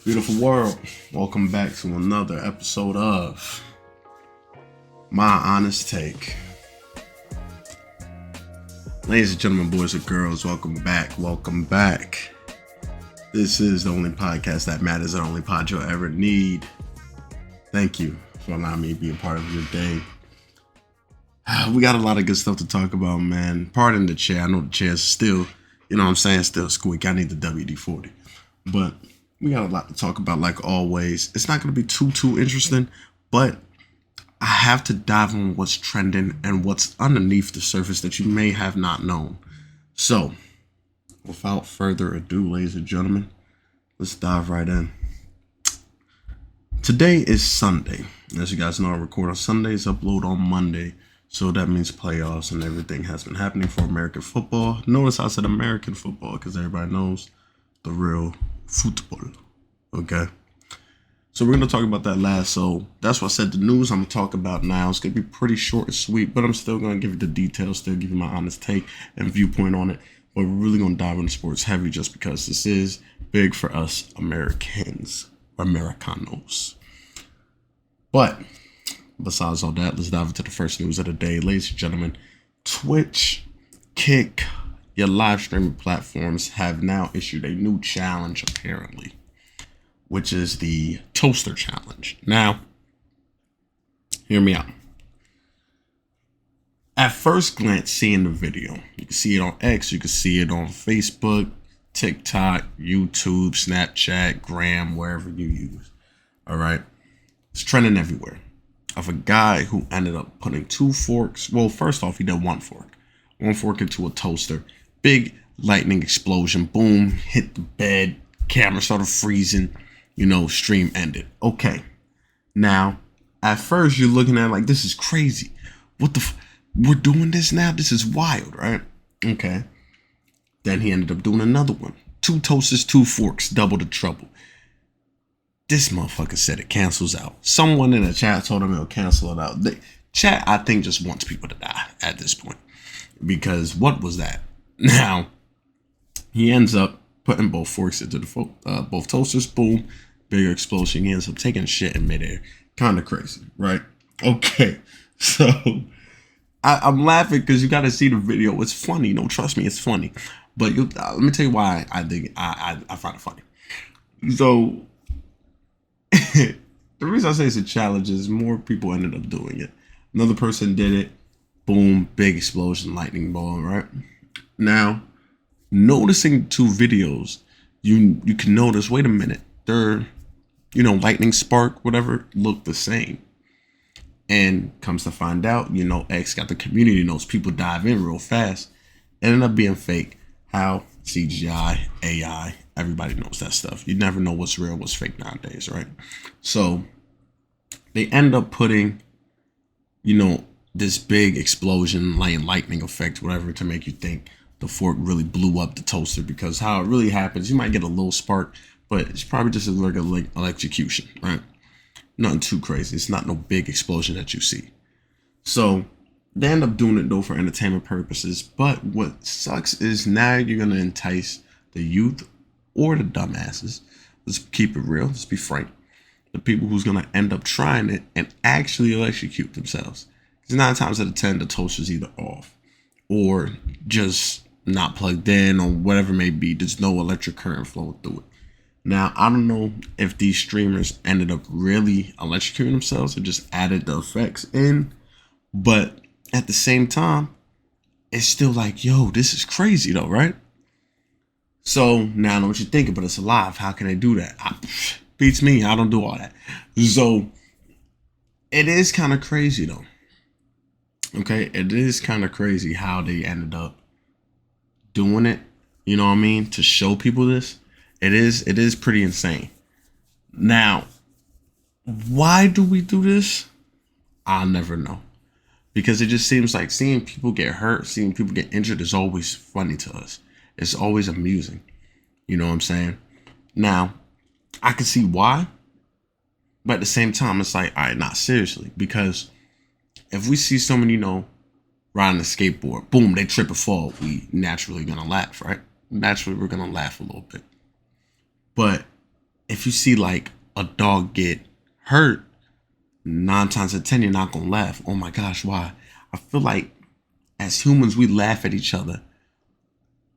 Beautiful world, welcome back to another episode of My Honest Take. Ladies and gentlemen, boys and girls, welcome back. This is the only podcast that matters, the only pod you'll ever need. Thank you for allowing me to be a part of your day. We got a lot of good stuff to talk about, man. Pardon the chair, I know the chair's still, still squeak. I need the WD-40, but we got a lot to talk about, like always. It's not going to be too interesting, but I have to dive on what's trending and what's underneath the surface that you may have not known. So, without further ado, ladies and gentlemen, let's dive right in. Today is Sunday. As you guys know, I record on Sundays, upload on Monday. So that means playoffs and everything has been happening for American football. Notice I said American football because everybody knows the real football. Okay, so we're going to talk about that last. So that's what I said. The news I'm going to talk about now. It's going to be pretty short and sweet, but I'm still going to give you the details, still give you my honest take and viewpoint on it. But we're really going to dive into sports heavy just because this is big for us Americanos. But besides all that, let's dive into the first news of the day. Ladies and gentlemen, Twitch, Kick, your live streaming platforms have now issued a new challenge, apparently, which is the Toaster Challenge. Now, hear me out. At first glance, seeing the video, you can see it on X, you can see it on Facebook, TikTok, YouTube, Snapchat, Gram, wherever you use. All right. It's trending everywhere. Of a guy who ended up putting two forks. Well, first off, he did one fork into a toaster. Big lightning explosion. Boom, hit the bed. Camera started freezing. Stream ended. Okay. Now, at first, you're looking at it like, this is crazy. What the we're doing this now? This is wild, right? Okay. Then he ended up doing another one. Two toasters, two forks, double the trouble. This motherfucker said it cancels out. Someone in the chat told him it'll cancel it out. The chat, I think, just wants people to die at this point. Because what was that? Now, he ends up putting both forks into the both toasters. Boom. Bigger explosion. He ends up taking shit in midair. Kind of crazy, right? Okay. So, I'm laughing because you got to see the video. It's funny. No, trust me, it's funny. But let me tell you why I think I find it funny. So, the reason I say it's a challenge is more people ended up doing it. Another person did it. Boom, big explosion, lightning ball, right? Now, noticing two videos, you can notice, wait a minute, they're, lightning spark, whatever, look the same. And comes to find out, X got the community notes, people dive in real fast. It ended up being fake. How? CGI, AI, everybody knows that stuff. You never know what's real, what's fake nowadays, right? So they end up putting, this big explosion, lightning effect, whatever, to make you think the fork really blew up the toaster, because how it really happens, you might get a little spark, but it's probably just like an electrocution, right? Nothing too crazy. It's not no big explosion that you see. So they end up doing it though for entertainment purposes. But what sucks is now you're gonna entice the youth or the dumbasses. Let's keep it real. Let's be frank. The people who's gonna end up trying it and actually electrocute themselves. Because 9 times out of 10, the toaster's either off or just not plugged in or whatever it may be. There's no electric current flowing through it. Now, I don't know if these streamers ended up really electrocuting themselves or just added the effects in, but at the same time, it's still like, yo, this is crazy though, right? So now I know what you're thinking, but it's alive. How can they do that? Beats me. I don't do all that. So it is kind of crazy though. Okay, it is kind of crazy how they ended up doing it. You know what I mean? To show people this. It is pretty insane. Now, why do we do this? I'll never know. Because it just seems like seeing people get hurt, seeing people get injured is always funny to us. It's always amusing. You know what I'm saying? Now, I can see why. But at the same time, it's like, all right, not seriously. Because if we see someone, riding a skateboard, boom, they trip and fall, we naturally gonna laugh, right? Naturally, we're gonna laugh a little bit. But if you see like a dog get hurt, 9 times out of 10 you're not gonna laugh. Oh my gosh, why? I feel like as humans we laugh at each other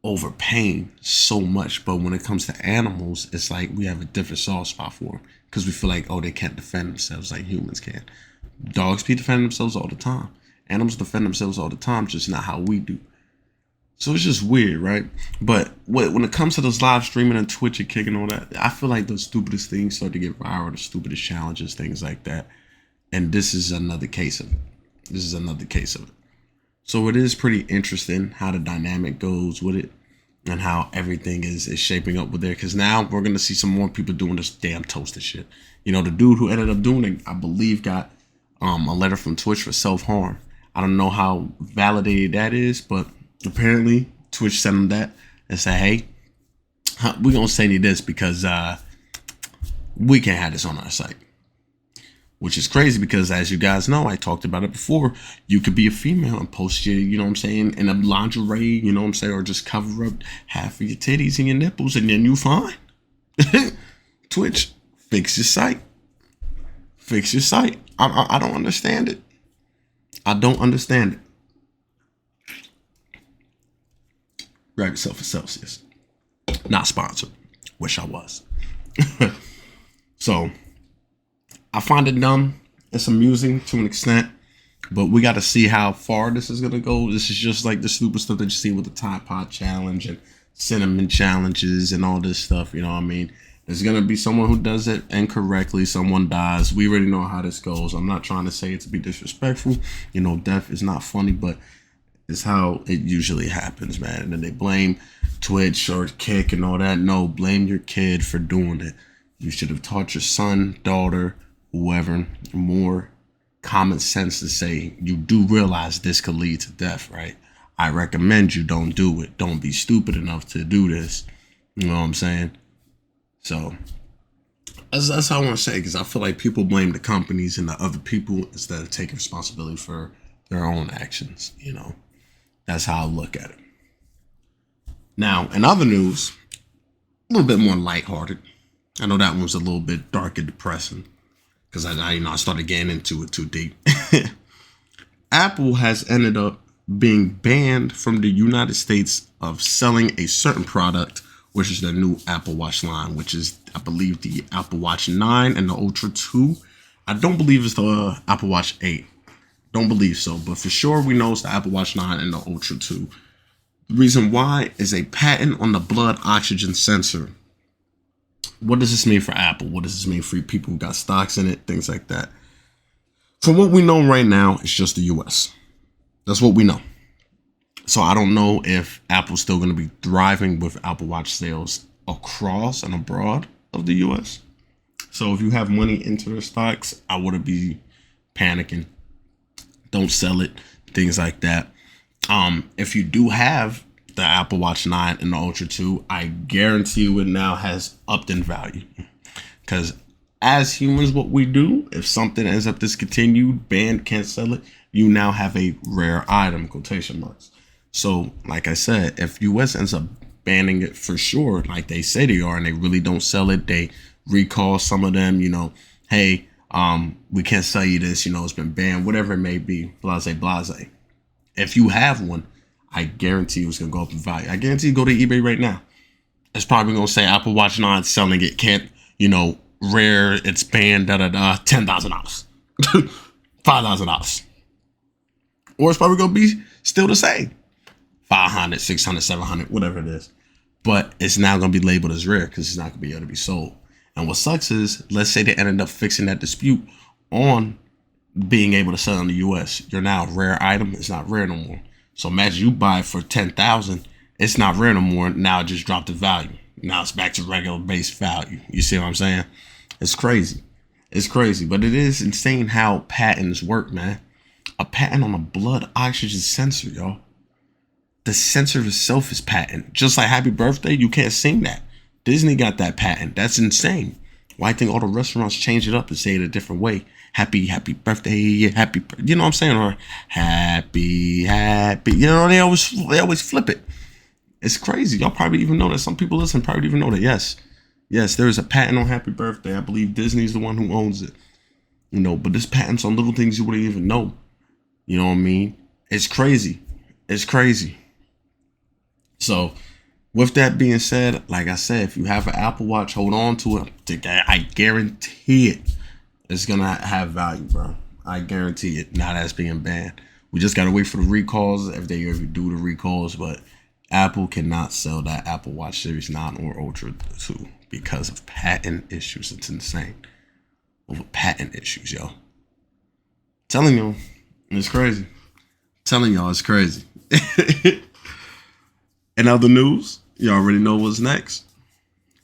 over pain so much, but when it comes to animals, it's like we have a different soft spot for them because we feel like, oh, they can't defend themselves like humans can. Dogs be defending themselves all the time. Animals defend themselves all the time, just not how we do. So it's just weird, right? But when it comes to those live streaming and Twitch and kicking all that, I feel like the stupidest things start to get viral, the stupidest challenges, things like that. And this is another case of it. This is another case of it. So it is pretty interesting how the dynamic goes with it and how everything is shaping up with there. Because now we're going to see some more people doing this damn toasted shit. You know, the dude who ended up doing it, I believe, got a letter from Twitch for self-harm. I don't know how validated that is, but apparently Twitch sent him that and said, hey, we're going to send you this because we can't have this on our site. Which is crazy because, as you guys know, I talked about it before, you could be a female and post your, you know what I'm saying, in a lingerie, you know what I'm saying, or just cover up half of your titties and your nipples and then you fine. Twitch, fix your site. Fix your site. I don't understand it. I don't understand it. Grab yourself a Celsius. Not sponsored. Wish I was. So, I find it dumb. It's amusing to an extent, but we got to see how far this is going to go. This is just like the stupid stuff that you see with the Tide Pod Challenge and cinnamon challenges and all this stuff. You know what I mean? There's going to be someone who does it incorrectly. Someone dies. We already know how this goes. I'm not trying to say it to be disrespectful. You know, death is not funny, but it's how it usually happens, man. And then they blame Twitch or Kick and all that. No, blame your kid for doing it. You should have taught your son, daughter, whoever, more common sense to say, you do realize this could lead to death, right? I recommend you don't do it. Don't be stupid enough to do this. You know what I'm saying? So that's how I want to say, because I feel like people blame the companies and the other people instead of taking responsibility for their own actions. You know, that's how I look at it. Now, in other news, a little bit more lighthearted. I know that one was a little bit dark and depressing, because I started getting into it too deep. Apple has ended up being banned from the United States of selling a certain product, which is the new Apple Watch line, which is, I believe, the Apple Watch 9 and the Ultra 2. I don't believe it's the Apple Watch 8. Don't believe so, but for sure we know it's the Apple Watch 9 and the Ultra 2. The reason why is a patent on the blood oxygen sensor. What does this mean for Apple? What does this mean for people who got stocks in it? Things like that. From what we know right now, it's just the US. That's what we know. So I don't know if Apple's still going to be thriving with Apple Watch sales across and abroad of the US. So if you have money into their stocks, I wouldn't be panicking. Don't sell it. Things like that. If you do have the Apple Watch 9 and the Ultra 2, I guarantee you it now has upped in value. Because as humans, what we do, if something ends up discontinued, banned, can't sell it, you now have a rare item, quotation marks. So, like I said, if US ends up banning it for sure, like they say they are, and they really don't sell it, they recall some of them, you know, hey, we can't sell you this, you know, it's been banned, whatever it may be, blase, blase. If you have one, I guarantee you it's going to go up in value. I guarantee you go to eBay right now. It's probably going to say Apple Watch 9 selling it, can't, you know, rare, it's banned, $10,000. $5,000. Or it's probably going to be still the same. 500, 600, 700, whatever it is. But it's now going to be labeled as rare because it's not going to be able to be sold. And what sucks is, let's say they ended up fixing that dispute on being able to sell in the US. You're now a rare item. It's not rare no more. So imagine you buy it for $10,000. It's not rare no more. Now it just dropped the value. Now it's back to regular base value. You see what I'm saying? It's crazy. It's crazy. But it is insane how patents work, man. A patent on a blood oxygen sensor, y'all. The sensor itself is patent. Just like Happy Birthday, you can't sing that. Disney got that patent. That's insane. Why I think all the restaurants change it up and say it a different way. Happy birthday, you know what I'm saying? Or happy. You know, they always flip it. It's crazy. Y'all probably even know that. Some people listen probably even know that. Yes. Yes, there is a patent on Happy Birthday. I believe Disney's the one who owns it. But this patent's on little things you wouldn't even know. You know what I mean? It's crazy. It's crazy. So, with that being said, like I said, if you have an Apple Watch, hold on to it. I guarantee it. It's going to have value, bro. I guarantee it. Now that's being banned. We just got to wait for the recalls if they ever do the recalls. But Apple cannot sell that Apple Watch Series 9 or Ultra 2 because of patent issues. It's insane. Over patent issues, yo. Telling you, it's crazy. Telling y'all, it's crazy. In other news, you already know what's next.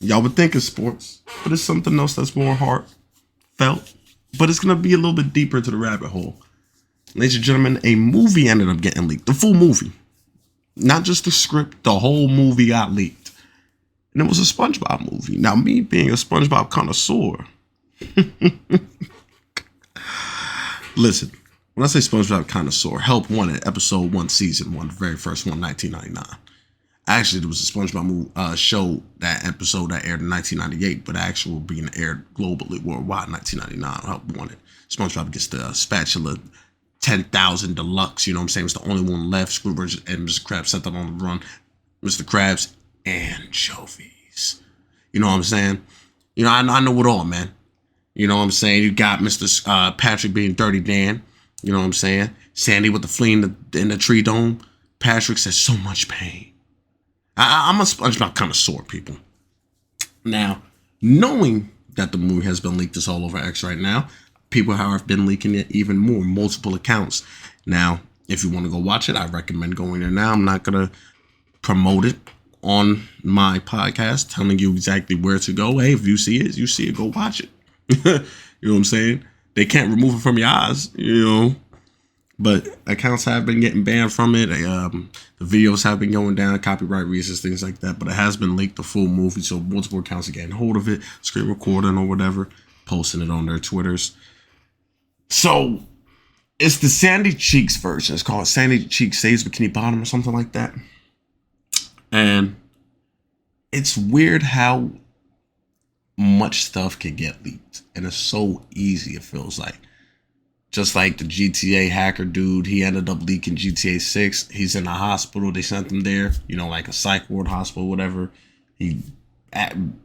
Y'all would think it's sports, but it's something else that's more heartfelt. But it's going to be a little bit deeper into the rabbit hole. Ladies and gentlemen, a movie ended up getting leaked. The full movie. Not just the script, the whole movie got leaked. And it was a SpongeBob movie. Now, me being a SpongeBob connoisseur, listen, when I say SpongeBob connoisseur, Help wanted episode 1, season 1, the very first one, 1999. Actually, there was a SpongeBob show, that episode that aired in 1998, but actually being aired globally, worldwide, 1999. Help wanted. SpongeBob gets the spatula 10,000 deluxe, you know what I'm saying? It's the only one left. Scrooge and Mr. Krabs set them on the run. Mr. Krabs, anchovies. You know what I'm saying? I know it all, man. You know what I'm saying? You got Mr. Patrick being Dirty Dan. You know what I'm saying? Sandy with the flea in the tree dome. Patrick says so much pain. I'm a SpongeBob connoisseur, people. Now, knowing that the movie has been leaked, it's all over X right now. People have been leaking it even more, multiple accounts. Now, if you want to go watch it, I recommend going there now. I'm not going to promote it on my podcast, telling you exactly where to go. Hey, if you see it, go watch it. You know what I'm saying? They can't remove it from your eyes, But accounts have been getting banned from it. The videos have been going down, copyright reasons, things like that. But it has been leaked, the full movie, so multiple accounts are getting hold of it, screen recording or whatever, posting it on their Twitters. So it's the Sandy Cheeks version. It's called Sandy Cheeks Saves Bikini Bottom or something like that. And it's weird how much stuff can get leaked. And it's so easy, it feels like. Just like the GTA hacker dude, he ended up leaking GTA 6. He's in a hospital. They sent him there, like a psych ward hospital, whatever. He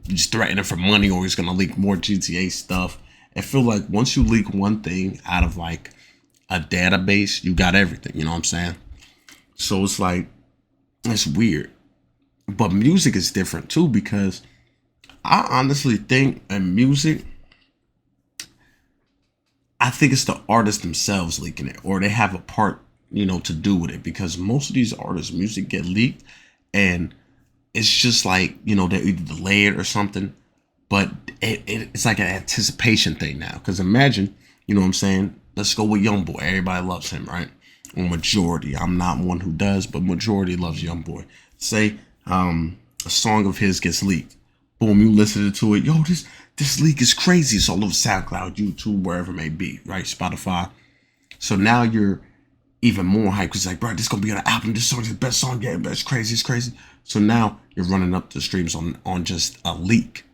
just threatened him for money or he's going to leak more GTA stuff. I feel like once you leak one thing out of like a database, you got everything. You know what I'm saying? So it's like, it's weird. But music is different too, because I honestly think in music, I think it's the artists themselves leaking it, or they have a part, to do with it, because most of these artists' music get leaked and it's just like, they're either delayed or something, but it's like an anticipation thing now. Because imagine, you know what I'm saying? Let's go with YoungBoy. Everybody loves him, right? Or majority. I'm not one who does, but majority loves YoungBoy. Say a song of his gets leaked. Boom, you listen to it. Yo, this leak is crazy. It's all over SoundCloud, YouTube, wherever it may be, right? Spotify. So now you're even more hyped because like, bro, this is going to be on the album. This song is the best song yet. It's crazy. It's crazy. So now you're running up the streams on just a leak.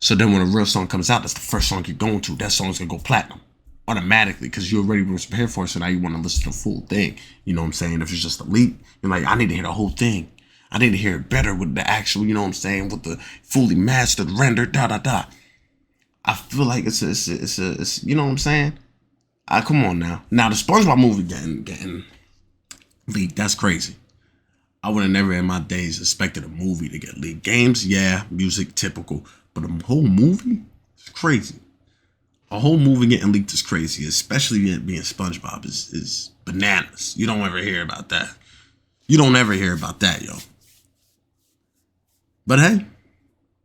So then when a real song comes out, that's the first song you're going to. That song's going to go platinum automatically because you already was prepared for it. So now you want to listen to the full thing. You know what I'm saying? If it's just a leak, you're like, I need to hear the whole thing. I need to hear it better with the actual, you know what I'm saying, with the fully mastered, rendered, I feel like it's you know what I'm saying? Come on now. Now the SpongeBob movie getting leaked, that's crazy. I would have never in my days expected a movie to get leaked. Games, yeah, music, typical. But a whole movie? It's crazy. A whole movie getting leaked is crazy, especially being SpongeBob is bananas. You don't ever hear about that. You don't ever hear about that, yo. But hey,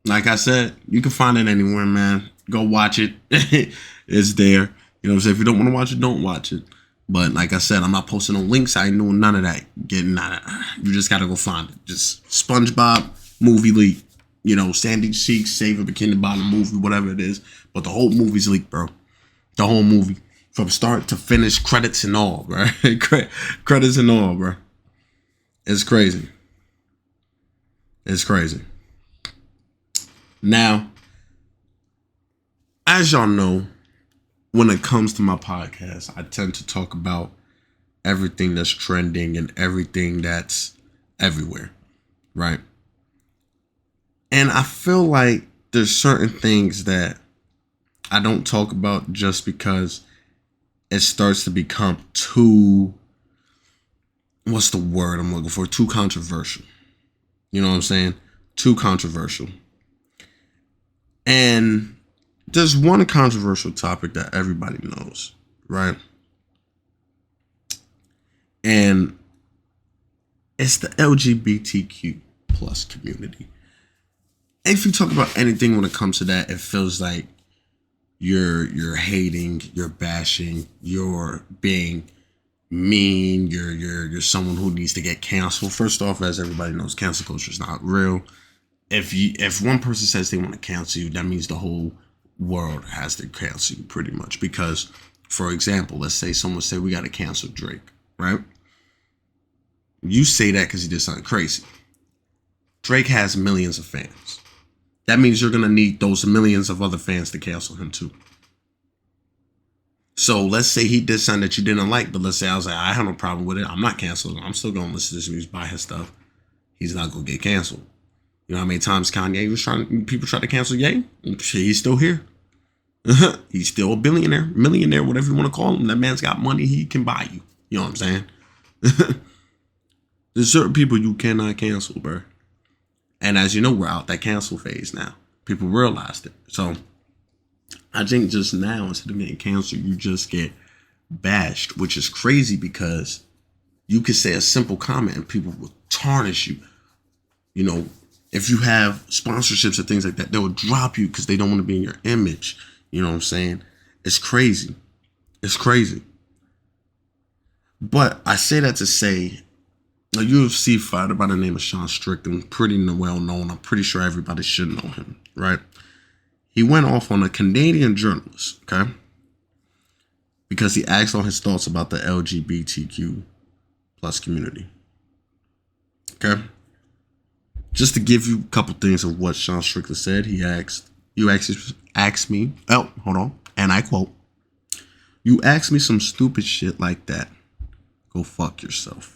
like I said, you can find it anywhere, man. Go watch it. It's there. You know what I'm saying? If you don't want to watch it, don't watch it. But like I said, I'm not posting no links. I ain't doing none of that. You just got to go find it. Just SpongeBob movie leak. Sandy Cheeks, Save a Bikini Bottom movie, whatever it is. But the whole movie's leaked, bro. The whole movie. From start to finish, credits and all, bro. Credits and all, bro. It's crazy. It's crazy. Now, as y'all know, when it comes to my podcast, I tend to talk about everything that's trending and everything that's everywhere, right? And I feel like there's certain things that I don't talk about just because it starts to become too, what's the word I'm looking for? Too controversial. You know what I'm saying? Too controversial. And there's one controversial topic that everybody knows, right? And it's the LGBTQ plus community. And if you talk about anything when it comes to that, it feels like you're hating, you're bashing, you're being mean, you're someone who needs to get canceled. First off, as everybody knows, cancel culture is not real. If one person says they want to cancel you, that means the whole world has to cancel you pretty much. Because, for example, let's say someone said we got to cancel Drake, right? You say that because he did something crazy. Drake has millions of fans. That means you're going to need those millions of other fans to cancel him too. So let's say he did something that you didn't like, but let's say I was like, I have no problem with it. I'm not canceling him. I'm still going to listen to his music, buy his stuff. He's not going to get canceled. You know how many times people try to cancel Ye? He's still here. He's still a billionaire, millionaire, whatever you want to call him. That man's got money. He can buy you. You know what I'm saying? There's certain people you cannot cancel, bro. And as you know, we're out that cancel phase now. People realized it. So I think just now, instead of getting canceled, you just get bashed, which is crazy because you could say a simple comment and people will tarnish you. You know, if you have sponsorships or things like that, they will drop you because they don't want to be in your image. You know what I'm saying? It's crazy. It's crazy. But I say that to say, a UFC fighter by the name of Sean Strickland, pretty well known. I'm pretty sure everybody should know him, right? He went off on a Canadian journalist, okay? Because he asked on his thoughts about the LGBTQ plus community. Okay? Just to give you a couple things of what Sean Strickland said, you asked me, oh, hold on, and I quote, "You asked me some stupid shit like that. Go fuck yourself."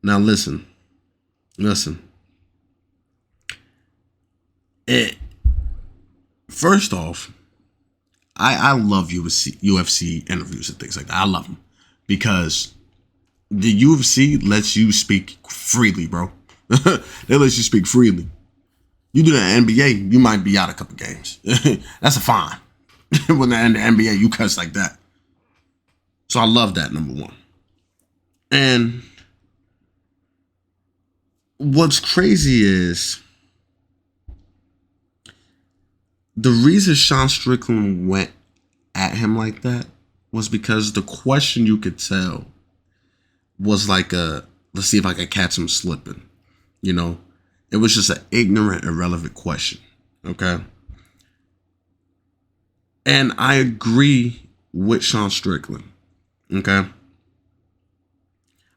Now listen. First off, I love UFC interviews and things like that. I love them because the UFC lets you speak freely, bro. They let you speak freely. You do that in the NBA, you might be out a couple games. That's a fine. When they're in the NBA, you cuss like that. So I love that, number one. And what's crazy is the reason Sean Strickland went at him like that was because the question, you could tell, was like let's see if I can catch him slipping. You know, it was just an ignorant, irrelevant question. Okay. And I agree with Sean Strickland. Okay.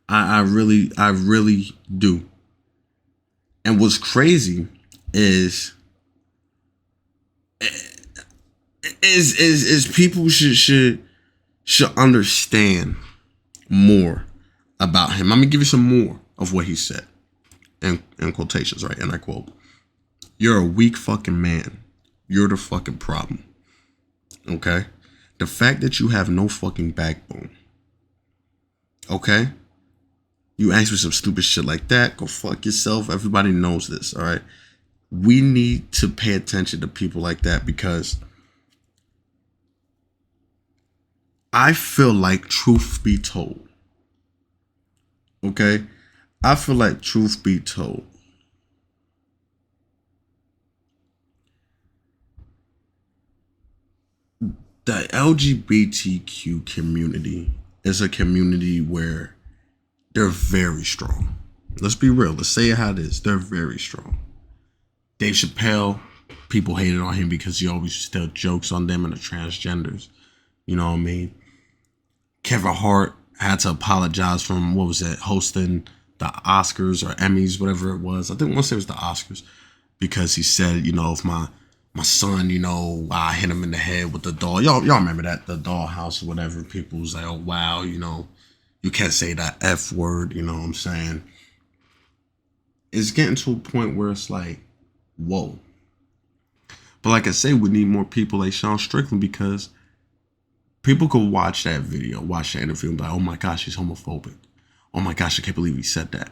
I really do. And what's crazy is people should understand more about him. I'm gonna give you some more of what he said in quotations, right? And I quote, "You're a weak fucking man. You're the fucking problem. Okay? The fact that you have no fucking backbone. Okay? You ask me some stupid shit like that, go fuck yourself. Everybody knows this, all right? We need to pay attention to people like that because I feel like, truth be told, okay? I feel like, truth be told, the LGBTQ community is a community where they're very strong. Let's be real. Let's say it how it is. They're very strong. Dave Chappelle, people hated on him because he always used to tell jokes on them and the transgenders. You know what I mean? Kevin Hart had to apologize from, what was it, hosting the Oscars or Emmys, whatever it was. I think once it was the Oscars, because he said, you know, if my my son, I hit him in the head with the doll. Y'all remember that, the dollhouse or whatever. People was like, oh wow, you can't say that F word, you know what I'm saying? It's getting to a point where it's like, whoa. But like I say, we need more people like Sean Strickland, because people could watch that video, watch that interview, and be like, oh my gosh, he's homophobic. Oh my gosh, I can't believe he said that.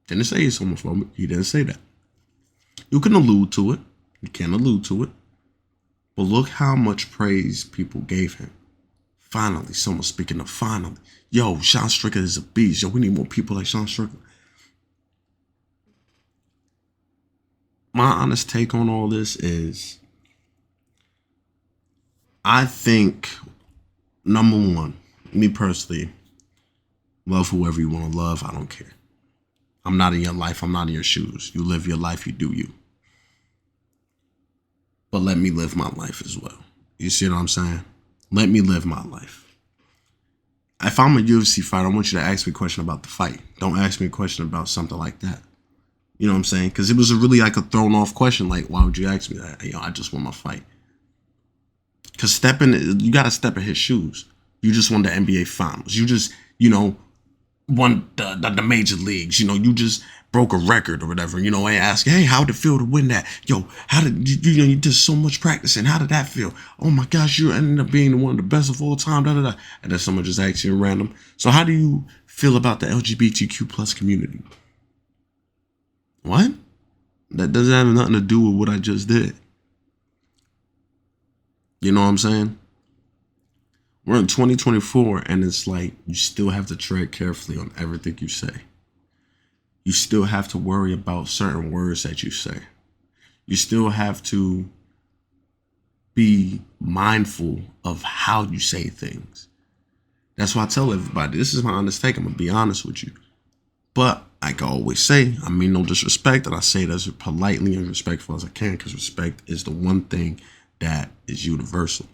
Didn't say he's homophobic. He didn't say that. You can allude to it. You can allude to it. But look how much praise people gave him. Finally, someone speaking of finally. Yo, Sean Strickland is a beast. Yo, we need more people like Sean Strickland. My honest take on all this is, I think, number one, me personally, love whoever you want to love. I don't care. I'm not in your life. I'm not in your shoes. You live your life. You do you. But let me live my life as well. You see what I'm saying? Let me live my life. If I'm a UFC fighter, I want you to ask me a question about the fight. Don't ask me a question about something like that. You know what I'm saying? Because it was really like a thrown off question. Like, why would you ask me that? I just want my fight. Because you got to step in his shoes. You just won the NBA Finals. You just, won the major leagues. You just broke a record or whatever. And ask, hey, how did it feel to win that? Yo, how did you did so much practicing? How did that feel? Oh my gosh, you ended up being one of the best of all time. Da, da, da. And then someone just asks you random. So how do you feel about the LGBTQ plus community? What? That doesn't have nothing to do with what I just did. You know what I'm saying? We're in 2024, and it's like you still have to tread carefully on everything you say. You still have to worry about certain words that you say. You still have to be mindful of how you say things. That's why I tell everybody, this is my honest take. I'm going to be honest with you. But I can always say, I mean no disrespect, and I say it as politely and respectful as I can, because respect is the one thing that is universal.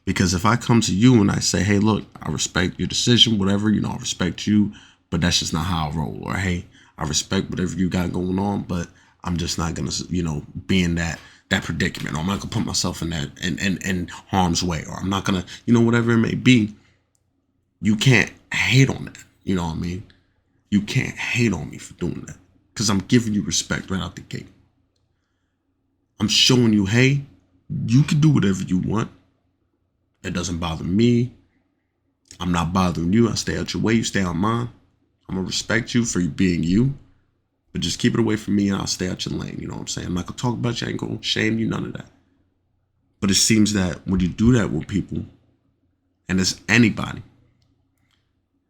Because if I come to you and I say, hey, look, I respect your decision, whatever, I respect you, but that's just not how I roll. Or, hey, I respect whatever you got going on, but I'm just not going to, be in that predicament. Or I'm not going to put myself in that in harm's way. Or I'm not going to, whatever it may be. You can't hate on that. You know what I mean? You can't hate on me for doing that. Because I'm giving you respect right out the gate. I'm showing you, hey, you can do whatever you want. It doesn't bother me. I'm not bothering you. I stay out your way. You stay on mine. I'm going to respect you for you being you. But just keep it away from me and I'll stay out your lane. You know what I'm saying? I'm not going to talk about you. I ain't going to shame you. None of that. But it seems that when you do that with people, and it's anybody,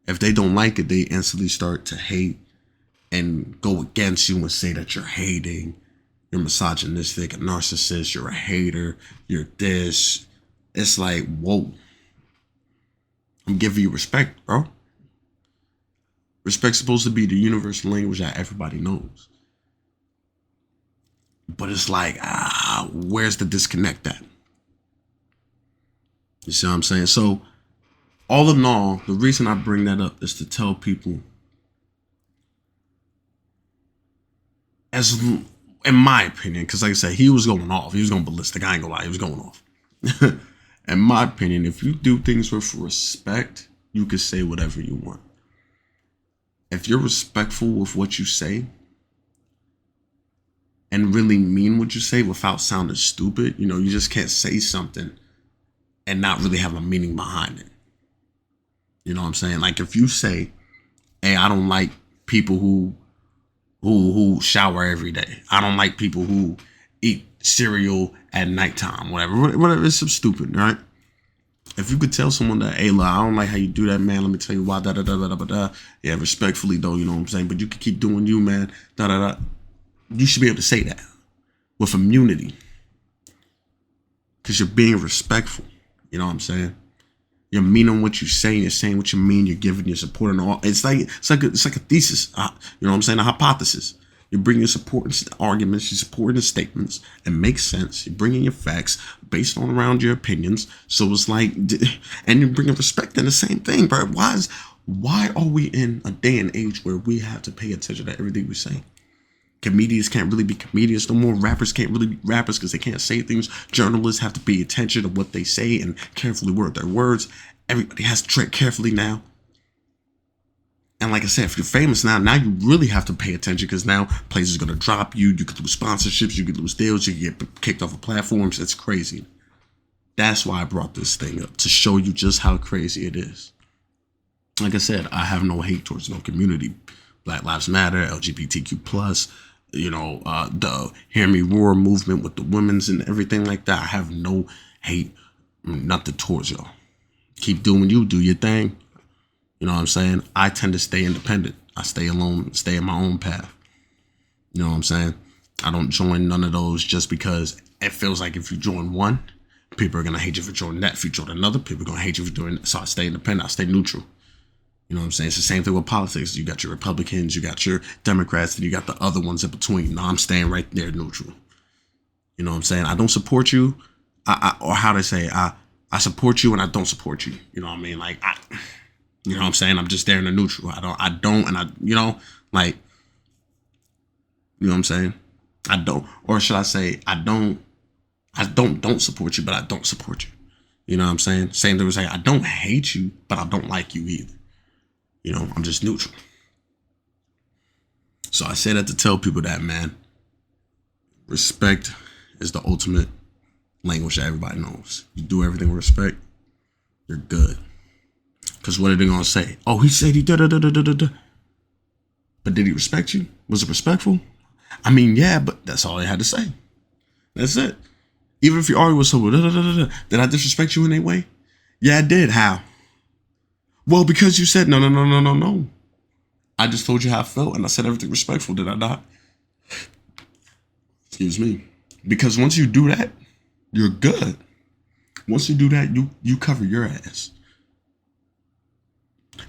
if they don't like it, they instantly start to hate and go against you and say that you're hating, you're misogynistic, a narcissist, you're a hater, you're this. It's like, whoa. I'm giving you respect, bro. Respect's supposed to be the universal language that everybody knows. But it's like, where's the disconnect at? You see what I'm saying? So, all in all, the reason I bring that up is to tell people, in my opinion, because like I said, he was going off. He was going ballistic. I ain't gonna lie. He was going off. In my opinion, if you do things with respect, you can say whatever you want. If you're respectful with what you say and really mean what you say without sounding stupid, you just can't say something and not really have a meaning behind it. You know what I'm saying? Like if you say, hey, I don't like people who shower every day. I don't like people who eat cereal at nighttime, whatever. It's some stupid, right? If you could tell someone that, hey, look, I don't like how you do that, man. Let me tell you why, da da da da da da. Yeah, respectfully though, you know what I'm saying? But you can keep doing you, man. Da da da. You should be able to say that with immunity, because you're being respectful. You know what I'm saying? You're meaning what you say. You're saying what you mean. You're giving your support and all. It's like a thesis. You know what I'm saying? A hypothesis. You're bringing supporting arguments, you're supporting the statements, and makes sense. You're bringing your facts based on around your opinions. So it's like, and you're bringing respect in the same thing, bro. Why are we in a day and age where we have to pay attention to everything we say? Comedians can't really be comedians no more. Rappers can't really be rappers because they can't say things. Journalists have to pay attention to what they say and carefully word their words. Everybody has to tread carefully now. And like I said, if you're famous now you really have to pay attention because now places are going to drop you. You could lose sponsorships. You could lose deals. You could get kicked off of platforms. It's crazy. That's why I brought this thing up, to show you just how crazy it is. Like I said, I have no hate towards no community. Black Lives Matter, LGBTQ+, the Hear Me Roar movement with the women's and everything like that. I have no hate, nothing towards y'all. Keep doing you, do your thing. You know what I'm saying? I tend to stay independent. I stay alone, stay in my own path. You know what I'm saying? I don't join none of those just because it feels like if you join one, people are going to hate you for joining that. If you join another, people are going to hate you for doing that. So I stay independent. I stay neutral. You know what I'm saying? It's the same thing with politics. You got your Republicans, you got your Democrats, and you got the other ones in between. No, I'm staying right there neutral. You know what I'm saying? I don't support you. Or how to say, I support you and I don't support you. You know what I mean? Like, you know what I'm saying? I'm just there in the neutral. You know what I'm saying? I don't, or should I say, I don't support you, but I don't support you. You know what I'm saying? Same thing with saying, I don't hate you, but I don't like you either. You know, I'm just neutral. So I say that to tell people that, man, respect is the ultimate language that everybody knows. You do everything with respect, you're good. Because what are they going to say? Oh, he said he da-da-da-da-da-da. But did he respect you? Was it respectful? I mean, yeah, but that's all they had to say. That's it. Even if you argue with someone, did I disrespect you in any way? Yeah, I did. How? Well, because you said no. I just told you how I felt, and I said everything respectful, did I not? Excuse me. Because once you do that, you're good. Once you do that, you cover your ass.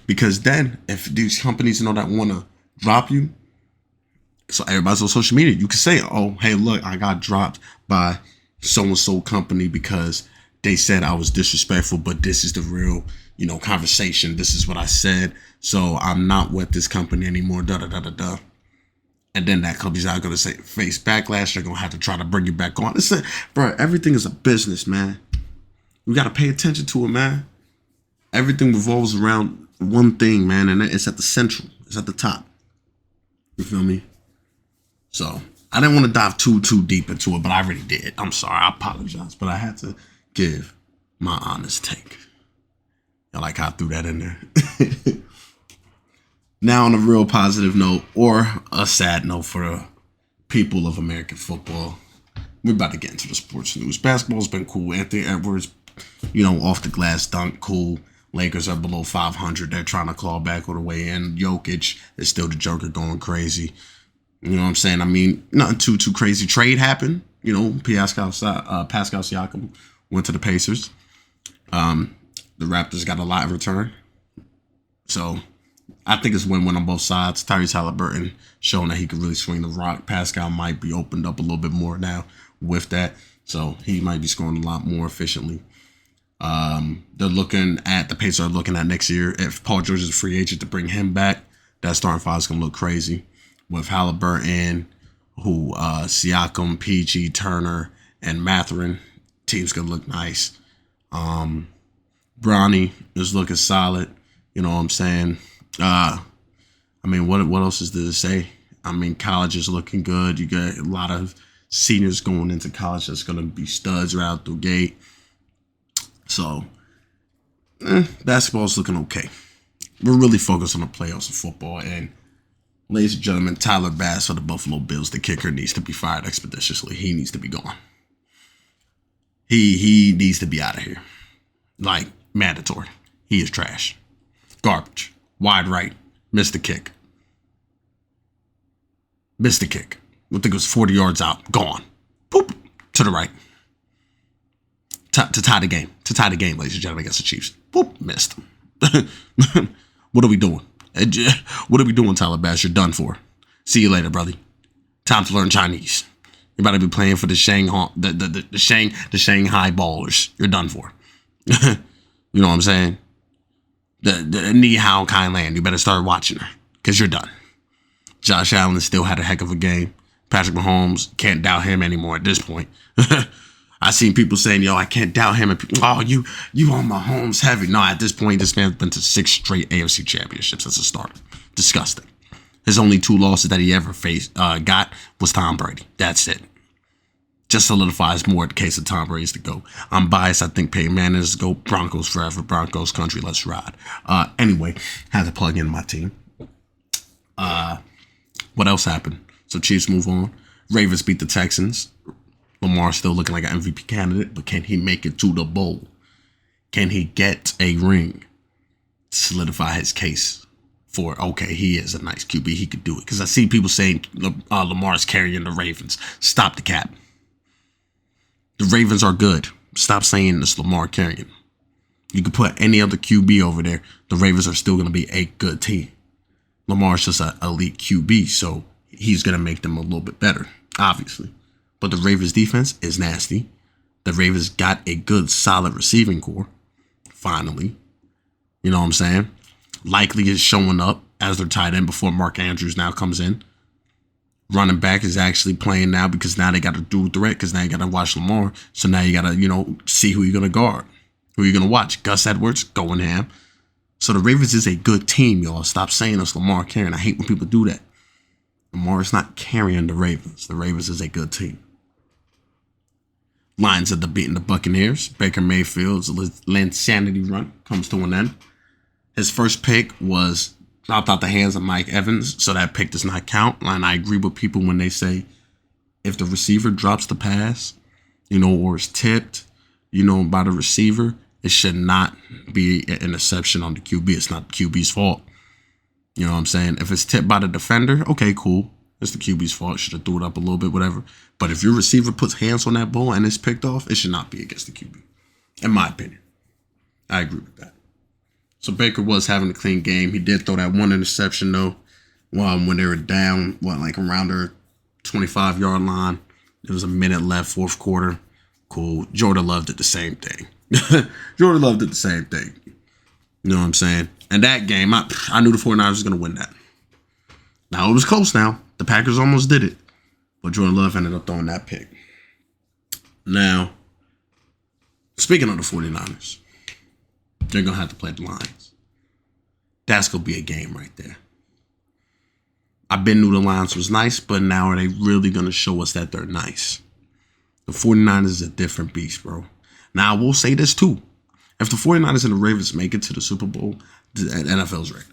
Because then, if these companies that want to drop you, so everybody's on social media, you can say, oh, hey, look, I got dropped by so-and-so company because they said I was disrespectful, but this is the real, conversation. This is what I said. So I'm not with this company anymore, da-da-da-da-da. And then that company's not going to face backlash. They're going to have to try to bring you back on. Listen, bro, everything is a business, man. We got to pay attention to it, man. Everything revolves around one thing, man, and it's at the central. It's at the top. You feel me? So I didn't want to dive too deep into it, but I already did. I'm sorry. I apologize, but I had to give my honest take. I like how I threw that in there. Now, on a real positive note, or a sad note for the people of American football, we're about to get into the sports news. Basketball's been cool. Anthony Edwards, off the glass dunk, cool. Lakers are below 500. They're trying to claw back all the way in. Jokic is still the Joker going crazy. You know what I'm saying? I mean, nothing too crazy. Trade happened. Pascal Siakam went to the Pacers. The Raptors got a lot in return. So I think it's win-win on both sides. Tyrese Halliburton showing that he could really swing the rock. Pascal might be opened up a little bit more now with that. So he might be scoring a lot more efficiently. The Pacers are looking at next year. If Paul George is a free agent, to bring him back, that starting five is going to look crazy. With Halliburton, Siakam, PG, Turner, and Mathurin, team's going to look nice. Bronny is looking solid. You know what I'm saying? What else is there to say? College is looking good. You got a lot of seniors going into college that's going to be studs right out the gate. So, basketball's looking okay. We're really focused on the playoffs of football. And, ladies and gentlemen, Tyler Bass for the Buffalo Bills, the kicker, needs to be fired expeditiously. He needs to be gone. He needs to be out of here. Like, mandatory. He is trash. Garbage. Wide right. Missed the kick. I think it was 40 yards out. Gone. Boop. To the right. To tie the game. Ladies and gentlemen, against the Chiefs. Boop. Missed. What are we doing? What are we doing, Tyler Bass? You're done for. See you later, brother. Time to learn Chinese. You're about to be playing for the Shanghai Ballers. You're done for. You know what I'm saying? The Ni Hao Kai Lan. You better start watching her because you're done. Josh Allen still had a heck of a game. Patrick Mahomes, can't doubt him anymore at this point. I seen people saying, yo, I can't doubt him. And people, oh, you on Mahomes heavy. No, at this point, this man's been to 6 straight AFC championships as a starter. Disgusting. His only 2 losses that he ever got was Tom Brady. That's it. Just solidifies more the case of Tom Brady's to go. I'm biased. I think Peyton Manning is to go. Broncos forever. Broncos country. Let's ride. Anyway, had to plug in my team. What else happened? So Chiefs move on. Ravens beat the Texans. Lamar still looking like an MVP candidate, but can he make it to the bowl? Can he get a ring? Solidify his case for, okay, he is a nice QB. He could do it. Because I see people saying Lamar's carrying the Ravens. Stop the cap. The Ravens are good. Stop saying this Lamar carrying. You could put any other QB over there. The Ravens are still going to be a good team. Lamar's just an elite QB, so he's going to make them a little bit better, obviously. But the Ravens defense is nasty. The Ravens got a good, solid receiving core, finally. You know what I'm saying? Likely is showing up as their tight end before Mark Andrews now comes in. Running back is actually playing now because now they got a dual threat because now you got to watch Lamar. So now you got to, see who you're going to guard, who you're going to watch. Gus Edwards going ham. So the Ravens is a good team, y'all. Stop saying it's Lamar carrying. I hate when people do that. Lamar is not carrying the Ravens. The Ravens is a good team. Lions end up beating the Buccaneers. Baker Mayfield's insanity run comes to an end. His first pick was dropped out the hands of Mike Evans, so that pick does not count. And I agree with people when they say if the receiver drops the pass, or is tipped, by the receiver, it should not be an interception on the QB. It's not the QB's fault. You know what I'm saying? If it's tipped by the defender, okay, cool. It's the QB's fault. Should have threw it up a little bit, whatever. But if your receiver puts hands on that ball and it's picked off, it should not be against the QB. In my opinion. I agree with that. So Baker was having a clean game. He did throw that one interception, though, when they were down, around their 25-yard line. There was a minute left, fourth quarter. Cool. Jordan Love did the same thing. Jordan Love did the same thing. You know what I'm saying? And that game, I knew the 49ers was going to win that. Now, it was close now. The Packers almost did it. But Jordan Love ended up throwing that pick. Now, speaking of the 49ers, they're going to have to play the Lions. That's going to be a game right there. I've been knew the Lions was nice, but now are they really going to show us that they're nice? The 49ers is a different beast, bro. Now, I will say this, too. If the 49ers and the Ravens make it to the Super Bowl, the NFL's rigged.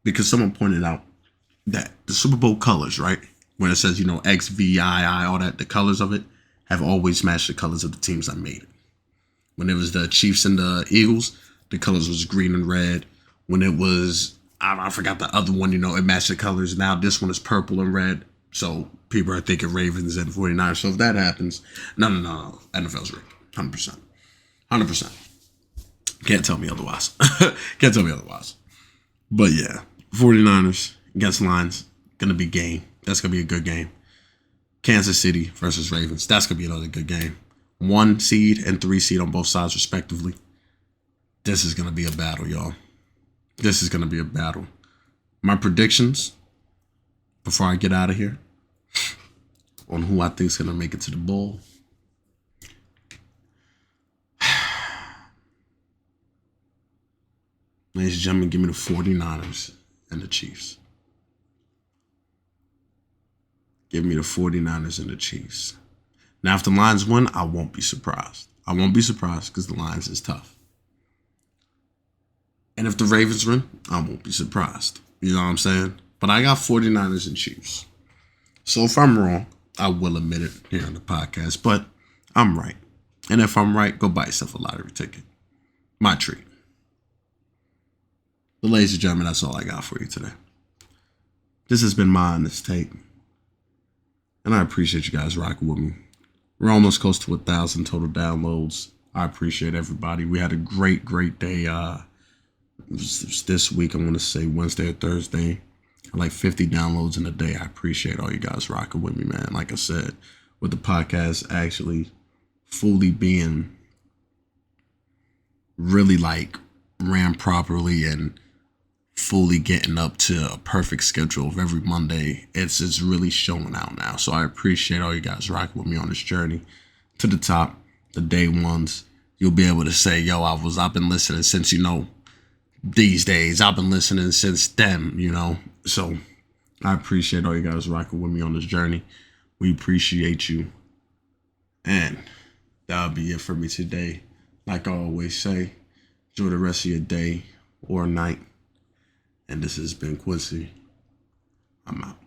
Because someone pointed out that the Super Bowl colors, right? When it says, X, V, I, all that, the colors of it have always matched the colors of the teams that made it. When it was the Chiefs and the Eagles, the colors was green and red. When it was, I forgot the other one, it matched the colors. Now this one is purple and red. So people are thinking Ravens and 49ers. So if that happens, no. NFL's rigged. 100%. 100%. Can't tell me otherwise. Can't tell me otherwise. But yeah, 49ers against Lions, gonna be game. That's gonna be a good game. Kansas City versus Ravens. That's gonna be another good game. 1 seed and 3 seed on both sides, respectively. This is gonna be a battle, y'all. This is gonna be a battle. My predictions before I get out of here on who I think is gonna make it to the bowl. Ladies and gentlemen, give me the 49ers and the Chiefs. Give me the 49ers and the Chiefs. Now, if the Lions win, I won't be surprised. I won't be surprised because the Lions is tough. And if the Ravens win, I won't be surprised. You know what I'm saying? But I got 49ers and Chiefs. So if I'm wrong, I will admit it here on the podcast. But I'm right. And if I'm right, go buy yourself a lottery ticket. My treat. But ladies and gentlemen, that's all I got for you today. This has been my honest take. And I appreciate you guys rocking with me. We're almost close to 1,000 total downloads. I appreciate everybody. We had a great day. This week, I'm going to say Wednesday or Thursday. Like 50 downloads in a day. I appreciate all you guys rocking with me, man. Like I said, with the podcast actually fully being really ran properly and fully getting up to a perfect schedule of every Monday. It's really showing out now. So I appreciate all you guys rocking with me on this journey to the top. The day ones, you'll be able to say, yo, I've been listening since, these days. I've been listening since then. So I appreciate all you guys rocking with me on this journey. We appreciate you. And that'll be it for me today. Like I always say, enjoy the rest of your day or night. And this has been Quincy. I'm out.